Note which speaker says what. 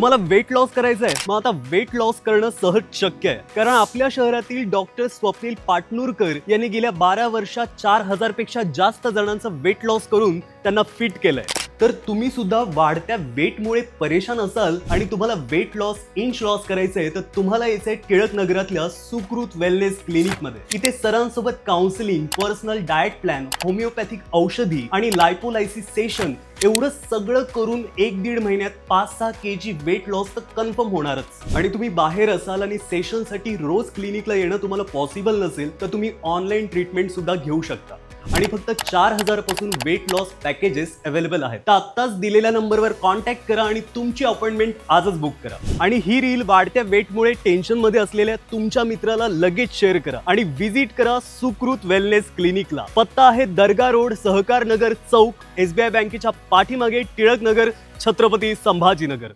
Speaker 1: तुम्हाला weight loss करायचं आहे, मग आता वेट लॉस करणं सहज शक्य आहे. कारण आपल्या शहरातील डॉक्टर स्वप्नील पाटणूरकर यांनी गेल्या 12 वर्षात 4000 पेक्षा जास्त जणांचं वेट लॉस करून त्यांना फिट केलंय. तर तुम्ही सुद्धा वाढत्या वेटमुळे परेशान असाल आणि तुम्हाला वेट लॉस इंच लॉस करायचंय, तर तुम्हाला यायचंय टिळक नगरातल्या सुकृत वेलनेस क्लिनिक मध्ये. इथे सरांसोबत counselling, personal diet plan, homeopathic औषधी आणि लायपोलायसिस सेशन एवढं सगळं करून 1-1.5 महिन्यात 5-6 kg वेट लॉस तर कन्फर्म होणारच. आणि तुम्ही बाहेर असाल आणि सेशनसाठी रोज क्लिनिकला येणं तुम्हाला पॉसिबल नसेल, तर तुम्ही ऑनलाईन ट्रीटमेंट सुद्धा घेऊ शकता. आणि फक्त 4000 पासून वेट लॉस पॅकेजेस अवेलेबल आहेत. तर आत्ताच दिलेल्या नंबरवर कॉन्टॅक्ट करा आणि तुमची अपॉइंटमेंट आजच बुक करा. आणि ही रील वाढत्या वेटमुळे टेन्शन मध्ये असलेल्या तुमच्या मित्राला लगेच शेअर करा आणि व्हिजिट करा सुकृत वेलनेस क्लिनिकला. पत्ता आहे दर्गा रोड, सहकार नगर चौक, SBI बँकेच्या पाठीमागे, टिळक नगर, छत्रपती संभाजीनगर.